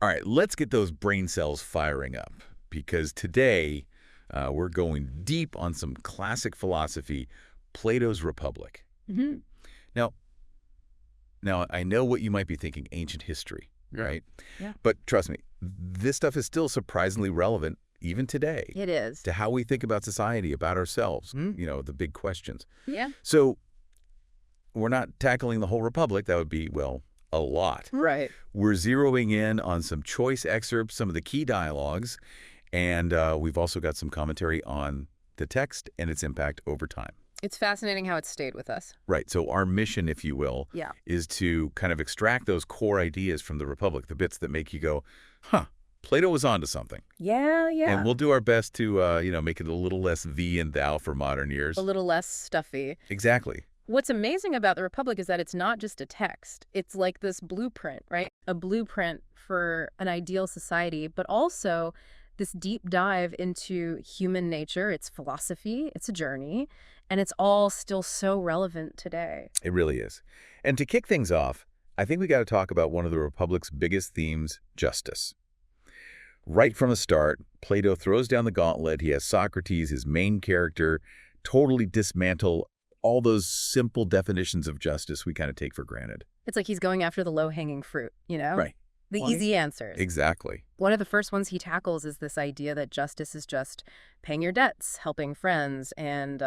All right, let's get those brain cells firing up, because today we're going deep on some classic philosophy, Plato's Republic. Hmm. Now, now I know what you might be thinking, ancient history, Yeah. right? Yeah. But trust me, this stuff is still surprisingly relevant even today It is. to how we think about society, about ourselves, the big questions. Yeah. So we're not tackling the whole Republic. That would be, well, a lot. Right. We're zeroing in on some choice excerpts, some of the key dialogues, and we've also got some commentary on the text and its impact over time. It's fascinating how it's stayed with us. Right. So our mission, if you will, Yeah. is to kind of extract those core ideas from the Republic, the bits that make you go, huh, Plato was onto something. Yeah, yeah. And we'll do our best to, make it a little less thee and thou for modern ears. A little less stuffy. Exactly. What's amazing about the Republic is that it's not just a text. It's like this blueprint, right? A blueprint for an ideal society, but also this deep dive into human nature, its philosophy, it's a journey, and it's all still so relevant today. It really is. And to kick things off, I think we got to talk about one of the Republic's biggest themes, justice. Right from the start, Plato throws down the gauntlet. He has Socrates, his main character, totally dismantle all those simple definitions of justice we kind of take for granted. It's like he's going after the low-hanging fruit, you know? Right. The Why? easy answers. Exactly. One of the first ones he tackles is this idea that justice is just paying your debts, helping friends, and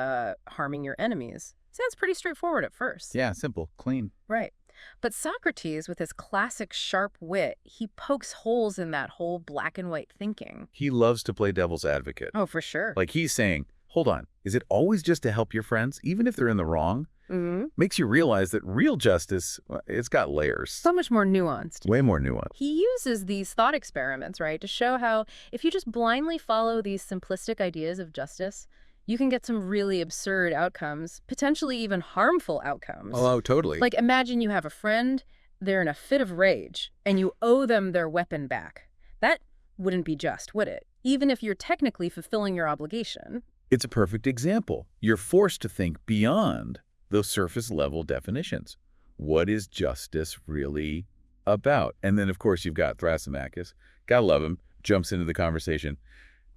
harming your enemies. Sounds pretty straightforward at first. Yeah, simple, clean. Right. But Socrates, with his classic sharp wit, he pokes holes in that whole black and white thinking. He loves to play devil's advocate. Oh, for sure. Like he's saying, hold on, is it always just to help your friends, even if they're in the wrong? Mm-hmm. Makes you realize that real justice, well, it's got layers. So much more nuanced. Way more nuanced. He uses these thought experiments, right, to show how if you just blindly follow these simplistic ideas of justice, you can get some really absurd outcomes, potentially even harmful outcomes. Oh, totally. Like, imagine you have a friend, they're in a fit of rage, and you owe them their weapon back. That wouldn't be just, would it? Even if you're technically fulfilling your obligation. It's a perfect example. You're forced to think beyond those surface-level definitions. What is justice really about? And then, of course, you've got Thrasymachus. Gotta love him. Jumps into the conversation.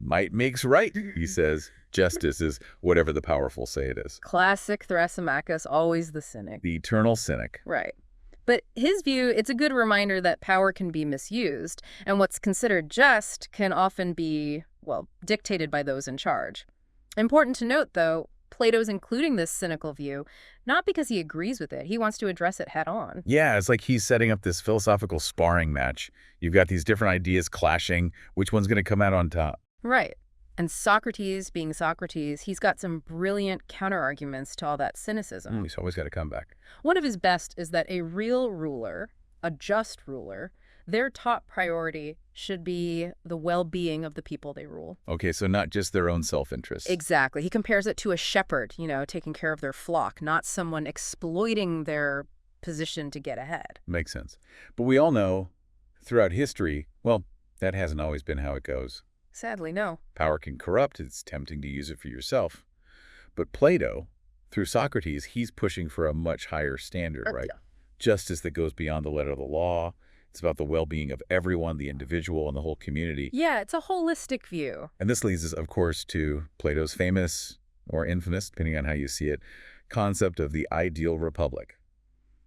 Might makes right, he says. Justice is whatever the powerful say it is. Classic Thrasymachus, always the cynic. The eternal cynic. Right. But his view, it's a good reminder that power can be misused, and what's considered just can often be, well, dictated by those in charge. Important to note, though, Plato's including this cynical view, not because he agrees with it. He wants to address it head on. Yeah, it's like he's setting up this philosophical sparring match. You've got these different ideas clashing. Which one's going to come out on top? Right. And Socrates, being Socrates, he's got some brilliant counterarguments to all that cynicism. He's always got to come back. One of his best is that a real ruler, a just ruler, their top priority should be the well-being of the people they rule. Okay, so not just their own self-interest. Exactly. He compares it to a shepherd, taking care of their flock, not someone exploiting their position to get ahead. Makes sense. But we all know, throughout history, well, that hasn't always been how it goes. Sadly, no. Power can corrupt. It's tempting to use it for yourself. But Plato, through Socrates, he's pushing for a much higher standard, right? Yeah. Justice that goes beyond the letter of the law. It's about the well-being of everyone, the individual, and the whole community. Yeah, it's a holistic view. And this leads us, of course, to Plato's famous, or infamous, depending on how you see it, concept of the ideal republic.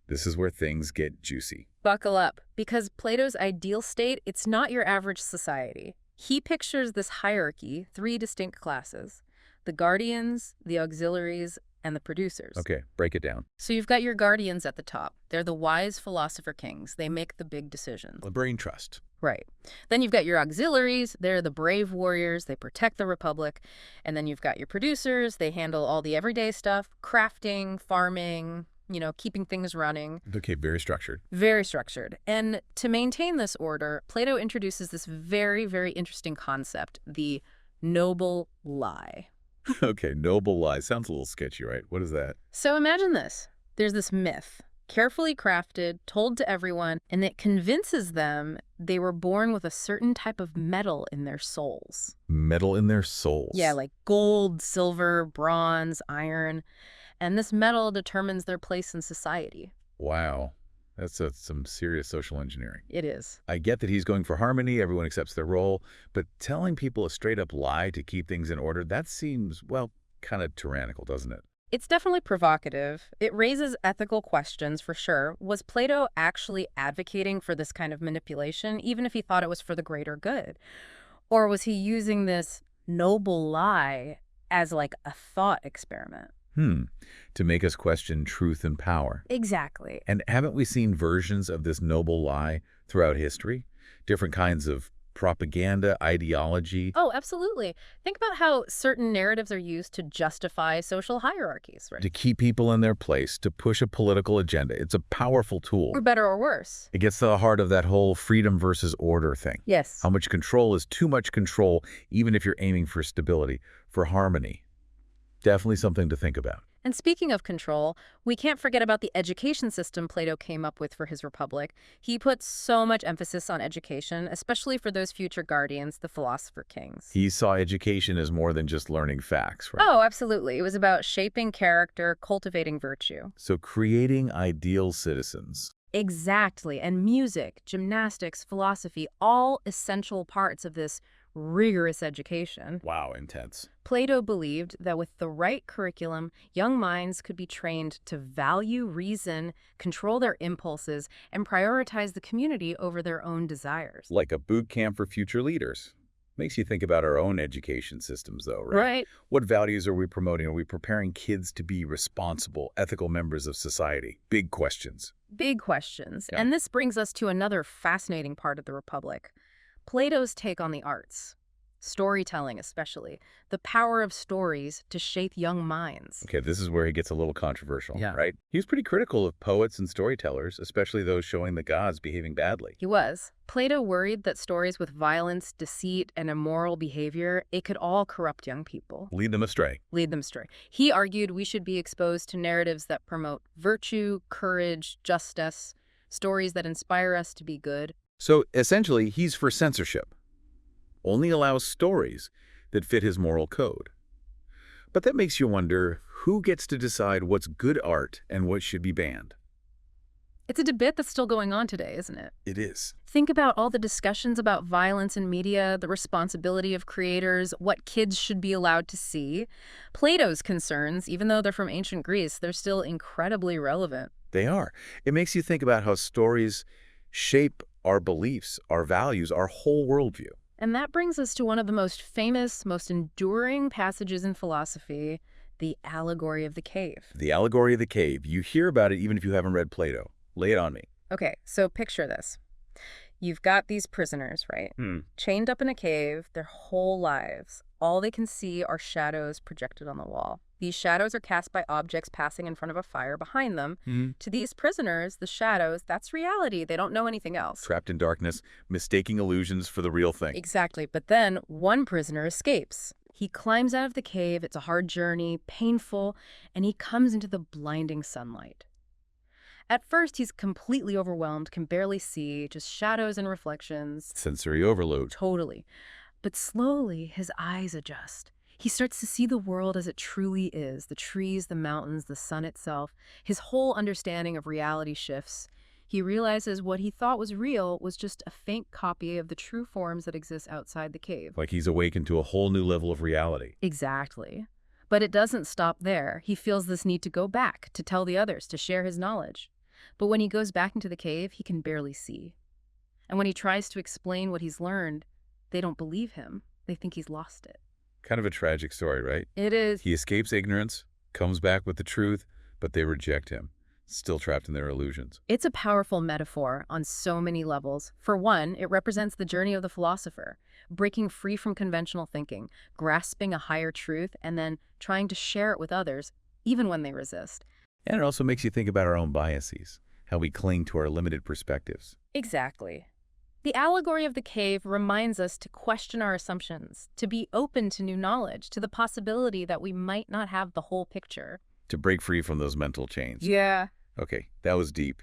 This is where things get juicy. Buckle up, because Plato's ideal state, it's not your average society. He pictures this hierarchy, 3 distinct classes: the guardians, the auxiliaries, and the producers. Okay, break it down. So you've got your guardians at the top. They're the wise philosopher-kings. They make the big decisions. The brain trust. Right. Then you've got your auxiliaries. They're the brave warriors. They protect the republic. And then you've got your producers. They handle all the everyday stuff, crafting, farming, keeping things running. Okay, very structured. Very structured. And to maintain this order, Plato introduces this very, very interesting concept, the noble lie. Okay, noble lie. Sounds a little sketchy, right? What is that? So imagine this. There's this myth, carefully crafted, told to everyone, and it convinces them they were born with a certain type of metal in their souls. Metal in their souls. Yeah, like gold, silver, bronze, iron. And this metal determines their place in society. Wow. That's some serious social engineering. It is. I get that he's going for harmony, everyone accepts their role, but telling people a straight-up lie to keep things in order, that seems, well, kind of tyrannical, doesn't it? It's definitely provocative. It raises ethical questions for sure. Was Plato actually advocating for this kind of manipulation, even if he thought it was for the greater good? Or was he using this noble lie as like a thought experiment? Hmm. To make us question truth and power. Exactly. And haven't we seen versions of this noble lie throughout history? Different kinds of propaganda, ideology. Oh, absolutely. Think about how certain narratives are used to justify social hierarchies, right? To keep people in their place, to push a political agenda. It's a powerful tool. For better or worse. It gets to the heart of that whole freedom versus order thing. Yes. How much control is too much control, even if you're aiming for stability, for harmony. Definitely something to think about. And speaking of control, we can't forget about the education system Plato came up with for his Republic. He put so much emphasis on education, especially for those future guardians, the philosopher-kings. He saw education as more than just learning facts, right? Oh, absolutely. It was about shaping character, cultivating virtue. So creating ideal citizens. Exactly. And music, gymnastics, philosophy, all essential parts of this rigorous education. Wow, intense. Plato believed that with the right curriculum, young minds could be trained to value reason, control their impulses, and prioritize the community over their own desires. Like a boot camp for future leaders. Makes you think about our own education systems, though, right? Right. What values are we promoting? Are we preparing kids to be responsible, ethical members of society? Big questions. Big questions. Yeah. And this brings us to another fascinating part of the Republic. Plato's take on the arts, storytelling especially, the power of stories to shape young minds. Okay, this is where he gets a little controversial, Yeah. right? He was pretty critical of poets and storytellers, especially those showing the gods behaving badly. He was. Plato worried that stories with violence, deceit, and immoral behavior, it could all corrupt young people. Lead them astray. Lead them astray. He argued we should be exposed to narratives that promote virtue, courage, justice, stories that inspire us to be good. So essentially, he's for censorship. Only allows stories that fit his moral code. But that makes you wonder, who gets to decide what's good art and what should be banned? It's a debate that's still going on today, isn't it? It is. Think about all the discussions about violence in media, the responsibility of creators, what kids should be allowed to see. Plato's concerns, even though they're from ancient Greece, they're still incredibly relevant. They are. It makes you think about how stories shape our beliefs, our values, our whole worldview. And that brings us to one of the most famous, most enduring passages in philosophy, the allegory of the cave. The allegory of the cave. You hear about it even if you haven't read Plato. Lay it on me. Okay, so picture this. You've got these prisoners, right? Chained up in a cave their whole lives. All they can see are shadows projected on the wall. These shadows are cast by objects passing in front of a fire behind them. To these prisoners, the shadows, that's reality. They don't know anything else. Trapped in darkness, mistaking illusions for the real thing. Exactly. But then one prisoner escapes. He climbs out of the cave. It's a hard journey, painful, and he comes into the blinding sunlight. At first, he's completely overwhelmed, can barely see, just shadows and reflections. Sensory overload. Totally. But slowly, his eyes adjust. He starts to see the world as it truly is, the trees, the mountains, the sun itself. His whole understanding of reality shifts. He realizes what he thought was real was just a faint copy of the true forms that exist outside the cave. Like he's awakened to a whole new level of reality. Exactly. But it doesn't stop there. He feels this need to go back, to tell the others, to share his knowledge. But when he goes back into the cave, he can barely see. And when he tries to explain what he's learned, they don't believe him. They think he's lost it. Kind of a tragic story, right? It is. He escapes ignorance, comes back with the truth, but they reject him, still trapped in their illusions. It's a powerful metaphor on so many levels. For one, it represents the journey of the philosopher, breaking free from conventional thinking, grasping a higher truth, and then trying to share it with others, even when they resist. And it also makes you think about our own biases, how we cling to our limited perspectives. Exactly. The allegory of the cave reminds us to question our assumptions, to be open to new knowledge, to the possibility that we might not have the whole picture. To break free from those mental chains. Yeah. Okay, that was deep.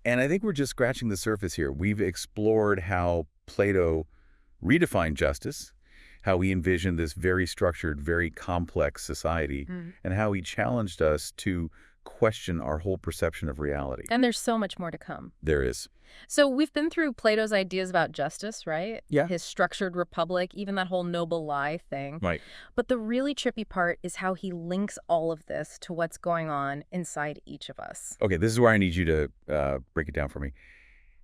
And I think we're just scratching the surface here. We've explored how Plato redefined justice, how he envisioned this very structured, very complex society, and how he challenged us to question our whole perception of reality. And there's so much more to come. There is. So we've been through Plato's ideas about justice, right? Yeah. His structured republic, even that whole noble lie thing. Right. But the really trippy part is how he links all of this to what's going on inside each of us. Okay, this is where I need you to break it down for me.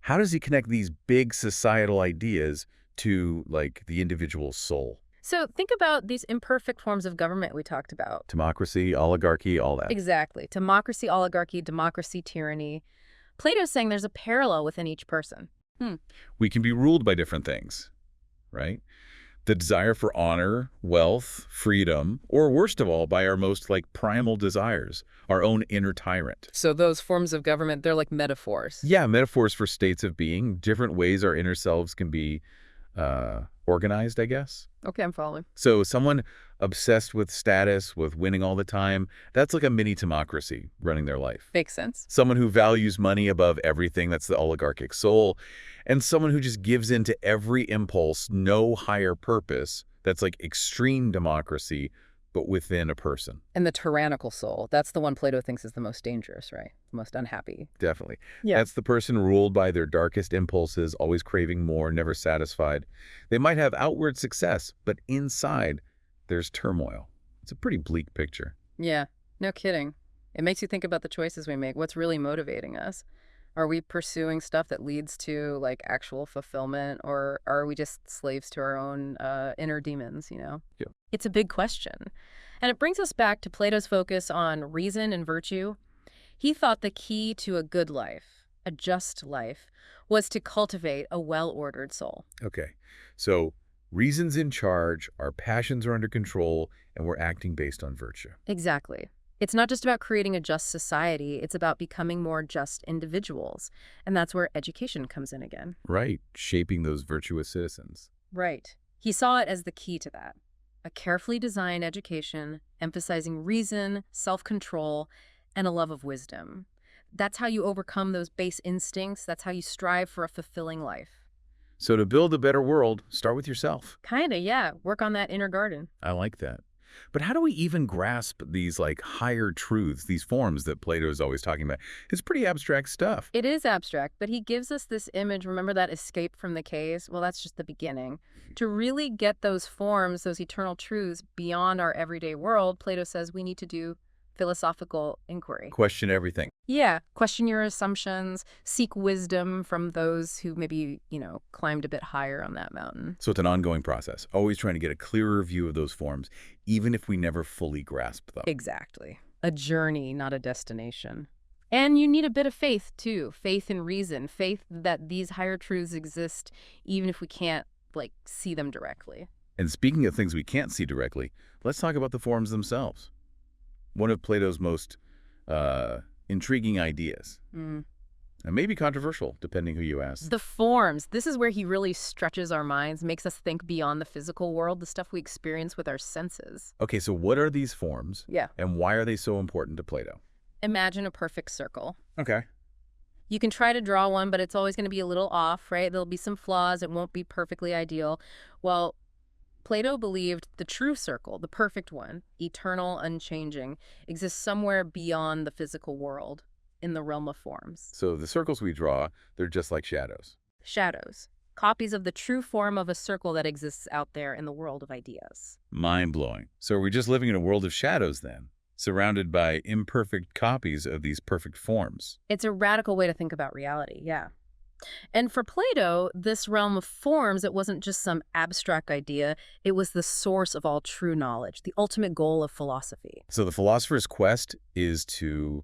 How does he connect these big societal ideas to, like, the individual soul? So think about these imperfect forms of government we talked about. Democracy, oligarchy, all that. Exactly. Democracy, oligarchy, democracy, tyranny. Plato's saying there's a parallel within each person. We can be ruled by different things, right? The desire for honor, wealth, freedom, or worst of all, by our most, like, primal desires, our own inner tyrant. So those forms of government, they're like metaphors. Yeah, metaphors for states of being, different ways our inner selves can be organized, I guess. Okay, I'm following. So someone obsessed with status, with winning all the time, that's like a mini democracy running their life. Makes sense. Someone who values money above everything, that's the oligarchic soul. And someone who just gives in to every impulse, no higher purpose, that's like extreme democracy, but within a person. And the tyrannical soul, that's the one Plato thinks is the most dangerous, right? The most unhappy. Definitely. Yeah. That's the person ruled by their darkest impulses, always craving more, never satisfied. They might have outward success, but inside, there's turmoil. It's a pretty bleak picture. Yeah, no kidding. It makes you think about the choices we make. What's really motivating us? Are we pursuing stuff that leads to, like, actual fulfillment, or are we just slaves to our own inner demons, you know? Yeah. It's a big question. And it brings us back to Plato's focus on reason and virtue. He thought the key to a good life, a just life, was to cultivate a well-ordered soul. Okay, so reason's in charge, our passions are under control, and we're acting based on virtue. Exactly. It's not just about creating a just society, it's about becoming more just individuals. And that's where education comes in again. Right, shaping those virtuous citizens. Right. He saw it as the key to that. A carefully designed education, emphasizing reason, self-control, and a love of wisdom. That's how you overcome those base instincts. That's how you strive for a fulfilling life. So to build a better world, start with yourself. Kinda, yeah. Work on that inner garden. I like that. But how do we even grasp these, like, higher truths, these forms that Plato is always talking about? It's pretty abstract stuff. It is abstract, but he gives us this image. Remember that escape from the caves? Well, that's just the beginning. To really get those forms, those eternal truths beyond our everyday world, Plato says we need to do philosophical inquiry. Question everything. Yeah, question your assumptions, seek wisdom from those who maybe, climbed a bit higher on that mountain. So it's an ongoing process, always trying to get a clearer view of those forms, even if we never fully grasp them. Exactly. A journey, not a destination. And you need a bit of faith, too. Faith in reason. Faith that these higher truths exist, even if we can't, see them directly. And speaking of things we can't see directly, let's talk about the forms themselves. One of Plato's most intriguing ideas. And maybe controversial, depending who you ask. The forms. This is where he really stretches our minds, makes us think beyond the physical world, the stuff we experience with our senses. Okay, so what are these forms? Yeah. And why are they so important to Plato? Imagine a perfect circle. Okay. You can try to draw one, but it's always going to be a little off, right? There'll be some flaws. It won't be perfectly ideal. Well, Plato believed the true circle, the perfect one, eternal, unchanging, exists somewhere beyond the physical world, in the realm of forms. So the circles we draw, they're just like shadows. Shadows. Copies of the true form of a circle that exists out there in the world of ideas. Mind-blowing. So are we just living in a world of shadows then, surrounded by imperfect copies of these perfect forms? It's a radical way to think about reality, yeah. And for Plato, this realm of forms, it wasn't just some abstract idea. It was the source of all true knowledge, the ultimate goal of philosophy. So the philosopher's quest is to,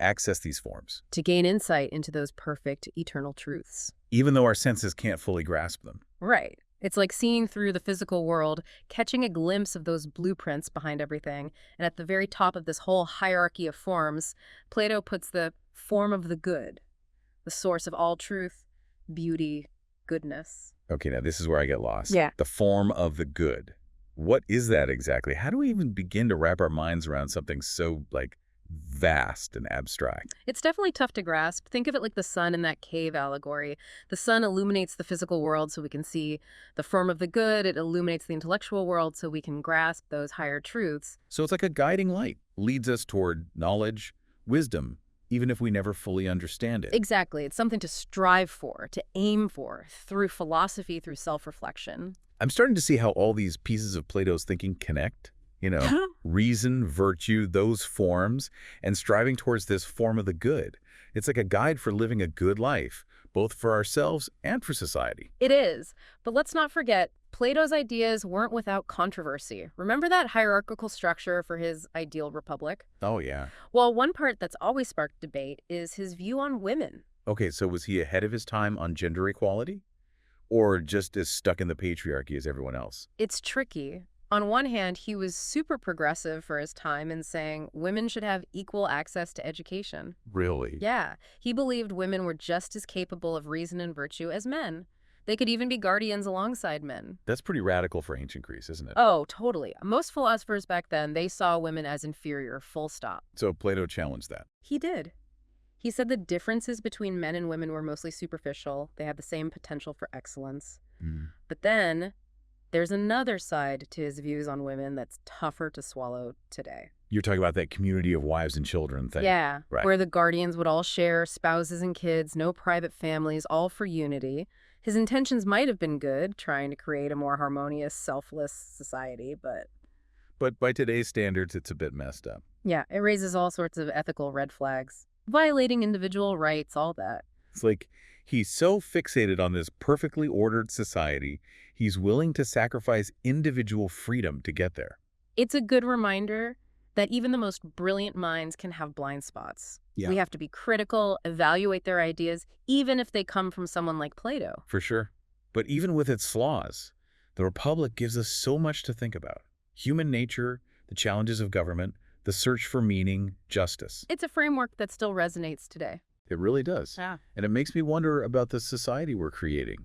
access these forms, To gain insight into those perfect, eternal truths. even though our senses can't fully grasp them. Right. It's like seeing through the physical world, catching a glimpse of those blueprints behind everything. And at the very top of this whole hierarchy of forms, Plato puts the form of the good, the source of all truth, beauty, goodness. Okay, now this is where I get lost. Yeah. The form of the good. What is that exactly? How do we even begin to wrap our minds around something so, vast and abstract? It's definitely tough to grasp. Think of it like the sun in that cave allegory. The sun illuminates the physical world so we can see the form of the good. It illuminates the intellectual world so we can grasp those higher truths. So it's like a guiding light, leads us toward knowledge, wisdom, even if we never fully understand it. Exactly. It's something to strive for, to aim for, through philosophy, through self-reflection. I'm starting to see how all these pieces of Plato's thinking connect. Reason, virtue, those forms, and striving towards this form of the good. It's like a guide for living a good life, both for ourselves and for society. It is. But let's not forget, Plato's ideas weren't without controversy. Remember that hierarchical structure for his ideal republic? Oh, yeah. Well, one part that's always sparked debate is his view on women. Okay, so was he ahead of his time on gender equality? Or just as stuck in the patriarchy as everyone else? It's tricky. On one hand, he was super progressive for his time in saying women should have equal access to education. Really? Yeah, he believed women were just as capable of reason and virtue as men. They could even be guardians alongside men. That's pretty radical for ancient Greece, isn't it? Oh, totally. Most philosophers back then, they saw women as inferior, full stop. So Plato challenged that. He did. He said the differences between men and women were mostly superficial. They had the same potential for excellence. But then there's another side to his views on women that's tougher to swallow today. You're talking about that community of wives and children thing. Yeah, Right. where the guardians would all share spouses and kids, no private families, all for unity. His intentions might have been good, trying to create a more harmonious, selfless society, but But by today's standards, it's a bit messed up. yeah, it raises all sorts of ethical red flags. Violating individual rights, all that. It's like he's so fixated on this perfectly ordered society, he's willing to sacrifice individual freedom to get there. It's a good reminder that even the most brilliant minds can have blind spots. Yeah. We have to be critical, evaluate their ideas, even if they come from someone like Plato. For sure. But even with its flaws, the Republic gives us so much to think about. Human nature, the challenges of government, the search for meaning, justice. It's a framework that still resonates today. It really does. Yeah. And it makes me wonder about the society we're creating,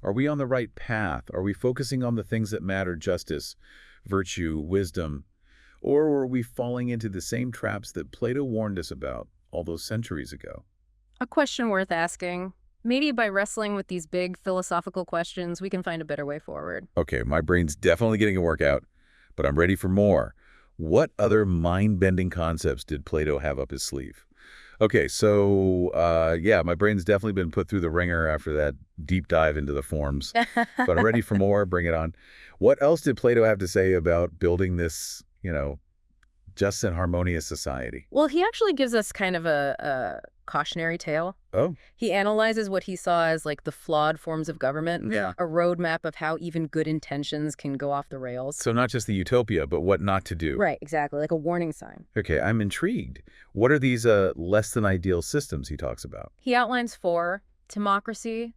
Are we on the right path? Are we focusing on the things that matter, justice, virtue, wisdom? Or are we falling into the same traps that Plato warned us about all those centuries ago? A question worth asking. Maybe by wrestling with these big philosophical questions, we can find a better way forward. Okay, my brain's definitely getting a workout, but I'm ready for more. What other mind-bending concepts did Plato have up his sleeve? Okay, so, yeah, my brain's definitely been put through the ringer after that deep dive into the forms. But I'm ready for more. Bring it on. What else did Plato have to say about building this, just and harmonious society? Well, he actually gives us kind of a cautionary tale. Oh, He analyzes what he saw as like the flawed forms of government, yeah. a roadmap of how even good intentions can go off the rails. So not just the utopia, but what not to do. Right, exactly, like a warning sign. Okay, I'm intrigued. What are these less than ideal systems he talks about? He outlines 4: timocracy,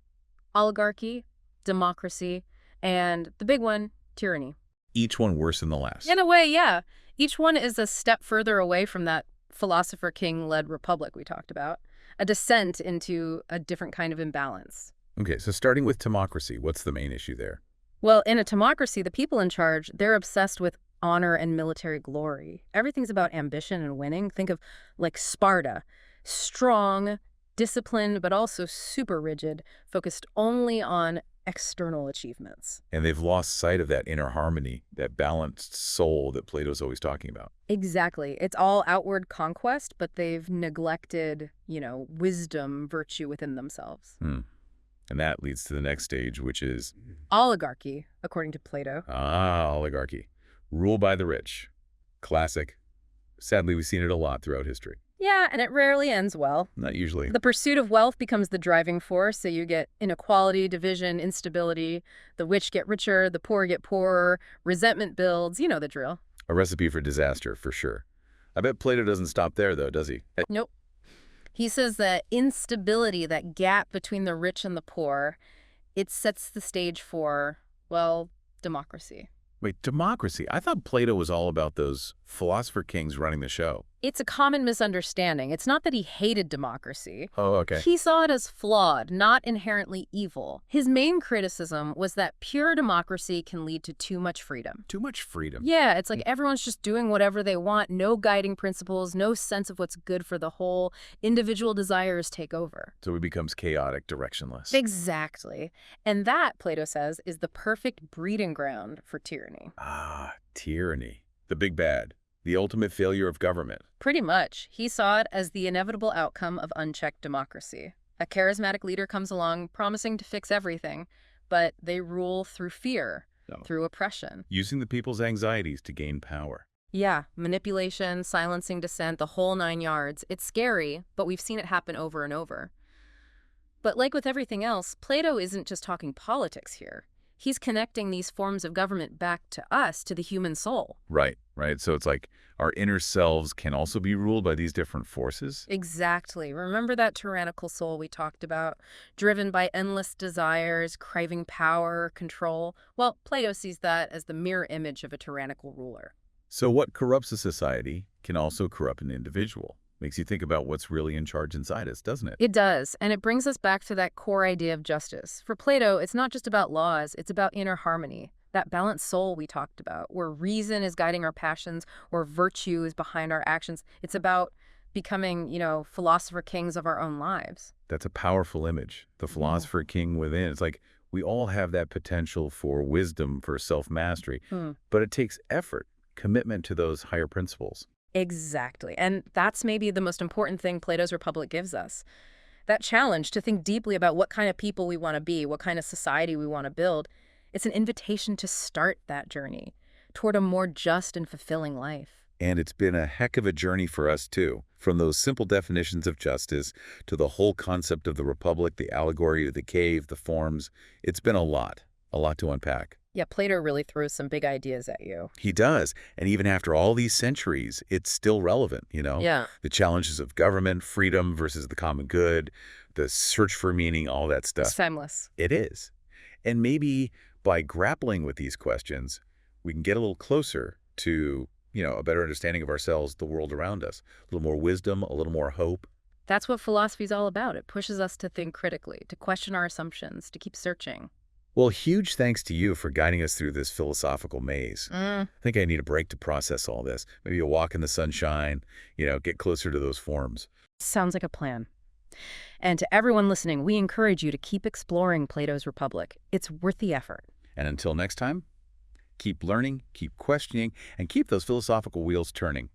oligarchy, democracy, and the big one, tyranny. Each one worse than the last. In a way, yeah. Each one is a step further away from that philosopher-king-led republic we talked about, a descent into a different kind of imbalance. Okay, so starting with timocracy, what's the main issue there? Well, in a timocracy, the people in charge, they're obsessed with honor and military glory. Everything's about ambition and winning. Think of like Sparta, strong, disciplined, but also super rigid, focused only on external achievements. And they've lost sight of that inner harmony, that balanced soul that Plato's always talking about. Exactly. It's all outward conquest, but they've neglected, wisdom, virtue within themselves. And that leads to the next stage, which is Oligarchy, according to Plato. oligarchy. Rule by the rich. Classic. Sadly, we've seen it a lot throughout history. Yeah, and it rarely ends well. Not usually. The pursuit of wealth becomes the driving force, so you get inequality, division, instability. The rich get richer, the poor get poorer, resentment builds. You know the drill. A recipe for disaster, for sure. I bet Plato doesn't stop there, though, does he? Nope. He says that instability, that gap between the rich and the poor, it sets the stage for, well, democracy. Wait, democracy? I thought Plato was all about those philosopher-kings running the show. It's a common misunderstanding. It's not that he hated democracy. Oh, okay. He saw it as flawed, not inherently evil. His main criticism was that pure democracy can lead to too much freedom. Too much freedom. Yeah, it's like everyone's just doing whatever they want, no guiding principles, no sense of what's good for the whole. Individual desires take over. So it becomes chaotic, directionless. Exactly. And that, Plato says, is the perfect breeding ground for tyranny. Tyranny. The big bad. The ultimate failure of government. Pretty much. He saw it as the inevitable outcome of unchecked democracy. A charismatic leader comes along promising to fix everything, but they rule through fear, No. through oppression. Using the people's anxieties to gain power. Yeah, manipulation, silencing dissent, the whole 9 yards. It's scary, but we've seen it happen over and over. But like with everything else, Plato isn't just talking politics here. He's connecting these forms of government back to us, to the human soul. Right, right. So it's like our inner selves can also be ruled by these different forces. Exactly. Remember that tyrannical soul we talked about, driven by endless desires, craving power, control? Well, Plato sees that as the mirror image of a tyrannical ruler. So what corrupts a society can also corrupt an individual. Makes you think about what's really in charge inside us, doesn't it? It does, and it brings us back to that core idea of justice. For Plato, it's not just about laws, it's about inner harmony, that balanced soul we talked about, where reason is guiding our passions, where virtue is behind our actions. It's about becoming, philosopher-kings of our own lives. That's a powerful image. The philosopher king within. It's like we all have that potential for wisdom, for self-mastery, but it takes effort, commitment to those higher principles. Exactly. And that's maybe the most important thing Plato's Republic gives us. That challenge to think deeply about what kind of people we want to be, what kind of society we want to build. It's an invitation to start that journey toward a more just and fulfilling life. And it's been a heck of a journey for us, too. From those simple definitions of justice to the whole concept of the Republic, the allegory of the cave, the forms. It's been a lot to unpack. Yeah, Plato really throws some big ideas at you. He does. And even after all these centuries, it's still relevant, Yeah. The challenges of government, freedom versus the common good, the search for meaning, all that It's stuff. timeless. It is. And maybe by grappling with these questions, we can get a little closer to, a better understanding of ourselves, the world around us. A little more wisdom, a little more hope. That's what philosophy's all about. It pushes us to think critically, to question our assumptions, to keep searching. Well, huge thanks to you for guiding us through this philosophical maze. Mm. I think I need a break to process all this. Maybe a walk in the sunshine, get closer to those forms. Sounds like a plan. And to everyone listening, we encourage you to keep exploring Plato's Republic. It's worth the effort. And until next time, keep learning, keep questioning, and keep those philosophical wheels turning.